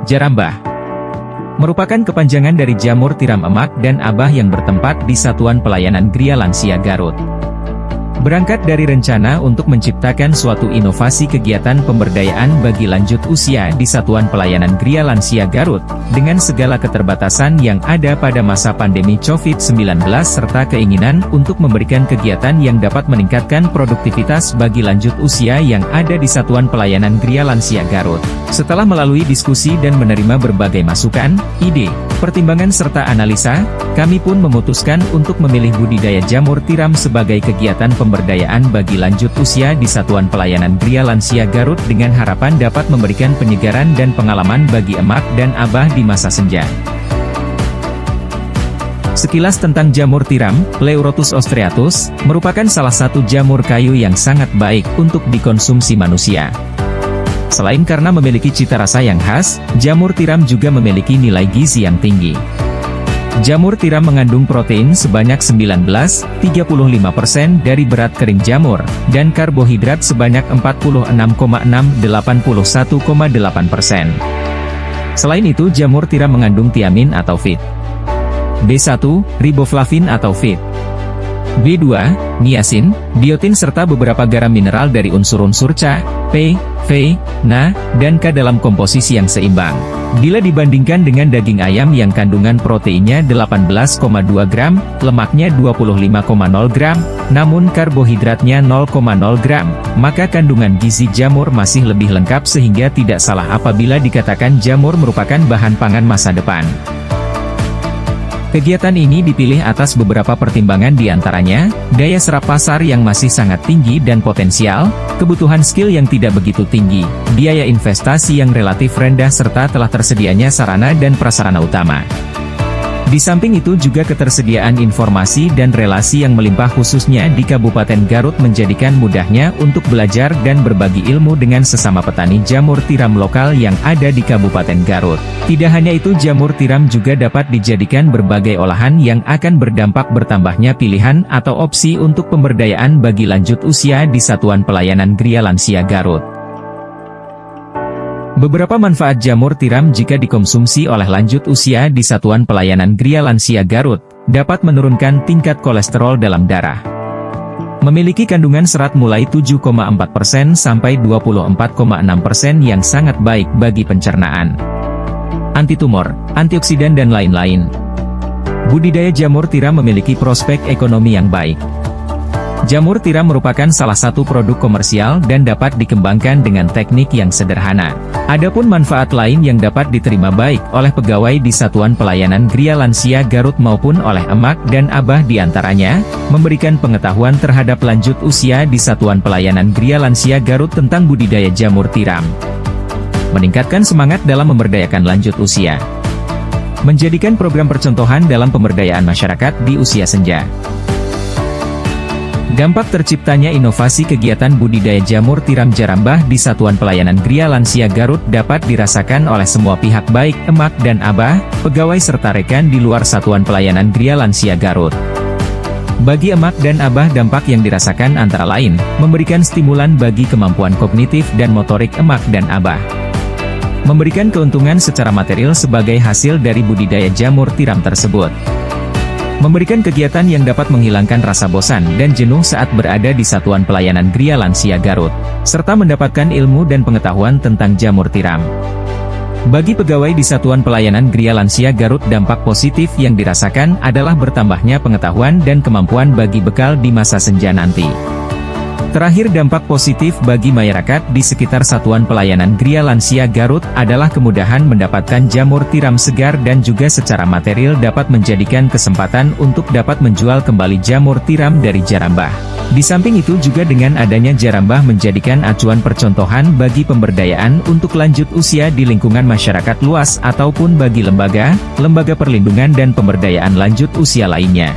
Jarambah merupakan kepanjangan dari Jamur Tiram Emak dan Abah yang bertempat di Satuan Pelayanan Gria Lansia Garut. Berangkat dari rencana untuk menciptakan suatu inovasi kegiatan pemberdayaan bagi lanjut usia di Satuan Pelayanan Gria Lansia Garut, dengan segala keterbatasan yang ada pada masa pandemi COVID-19 serta keinginan untuk memberikan kegiatan yang dapat meningkatkan produktivitas bagi lanjut usia yang ada di Satuan Pelayanan Gria Lansia Garut. Setelah melalui diskusi dan menerima berbagai masukan, ide, pertimbangan serta analisa, kami pun memutuskan untuk memilih budidaya jamur tiram sebagai kegiatan pemberdayaan bagi lanjut usia di Satuan Pelayanan Gria Lansia Garut dengan harapan dapat memberikan penyegaran dan pengalaman bagi emak dan abah di masa senja. Sekilas tentang jamur tiram, Pleurotus ostreatus, merupakan salah satu jamur kayu yang sangat baik untuk dikonsumsi manusia. Selain karena memiliki cita rasa yang khas, jamur tiram juga memiliki nilai gizi yang tinggi. Jamur tiram mengandung protein sebanyak 19,35% dari berat kering jamur, dan karbohidrat sebanyak 46,681,8%. Selain itu jamur tiram mengandung tiamin atau vit. B1, riboflavin atau vit. B2, niacin, biotin serta beberapa garam mineral dari unsur-unsur Ca, P, V, Na, dan K dalam komposisi yang seimbang. Bila dibandingkan dengan daging ayam yang kandungan proteinnya 18,2 gram, lemaknya 25,0 gram, namun karbohidratnya 0,0 gram, maka kandungan gizi jamur masih lebih lengkap sehingga tidak salah apabila dikatakan jamur merupakan bahan pangan masa depan. Kegiatan ini dipilih atas beberapa pertimbangan diantaranya, daya serap pasar yang masih sangat tinggi dan potensial, kebutuhan skill yang tidak begitu tinggi, biaya investasi yang relatif rendah serta telah tersedianya sarana dan prasarana utama. Di samping itu juga ketersediaan informasi dan relasi yang melimpah khususnya di Kabupaten Garut menjadikan mudahnya untuk belajar dan berbagi ilmu dengan sesama petani jamur tiram lokal yang ada di Kabupaten Garut. Tidak hanya itu, jamur tiram juga dapat dijadikan berbagai olahan yang akan berdampak bertambahnya pilihan atau opsi untuk pemberdayaan bagi lanjut usia di Satuan Pelayanan Gria Lansia Garut. Beberapa manfaat jamur tiram jika dikonsumsi oleh lanjut usia di Satuan Pelayanan Gria Lansia Garut, dapat menurunkan tingkat kolesterol dalam darah. Memiliki kandungan serat mulai 7,4% sampai 24,6% yang sangat baik bagi pencernaan. Antitumor, antioksidan dan lain-lain. Budidaya jamur tiram memiliki prospek ekonomi yang baik. Jamur tiram merupakan salah satu produk komersial dan dapat dikembangkan dengan teknik yang sederhana. Adapun manfaat lain yang dapat diterima baik oleh pegawai di Satuan Pelayanan Gria Lansia Garut maupun oleh emak dan abah diantaranya, memberikan pengetahuan terhadap lanjut usia di Satuan Pelayanan Gria Lansia Garut tentang budidaya jamur tiram. Meningkatkan semangat dalam memberdayakan lanjut usia. Menjadikan program percontohan dalam pemberdayaan masyarakat di usia senja. Dampak terciptanya inovasi kegiatan budidaya jamur tiram Jarambah di Satuan Pelayanan Gria Lansia Garut dapat dirasakan oleh semua pihak baik emak dan abah, pegawai serta rekan di luar Satuan Pelayanan Gria Lansia Garut. Bagi emak dan abah dampak yang dirasakan antara lain, memberikan stimulan bagi kemampuan kognitif dan motorik emak dan abah. Memberikan keuntungan secara material sebagai hasil dari budidaya jamur tiram tersebut. Memberikan kegiatan yang dapat menghilangkan rasa bosan dan jenuh saat berada di Satuan Pelayanan Gria Lansia Garut, serta mendapatkan ilmu dan pengetahuan tentang jamur tiram. Bagi pegawai di Satuan Pelayanan Gria Lansia Garut, dampak positif yang dirasakan adalah bertambahnya pengetahuan dan kemampuan bagi bekal di masa senja nanti. Terakhir, dampak positif bagi masyarakat di sekitar Satuan Pelayanan Gria Lansia Garut adalah kemudahan mendapatkan jamur tiram segar dan juga secara material dapat menjadikan kesempatan untuk dapat menjual kembali jamur tiram dari Jarambah. Di samping itu juga dengan adanya Jarambah menjadikan acuan percontohan bagi pemberdayaan untuk lanjut usia di lingkungan masyarakat luas ataupun bagi lembaga perlindungan dan pemberdayaan lanjut usia lainnya.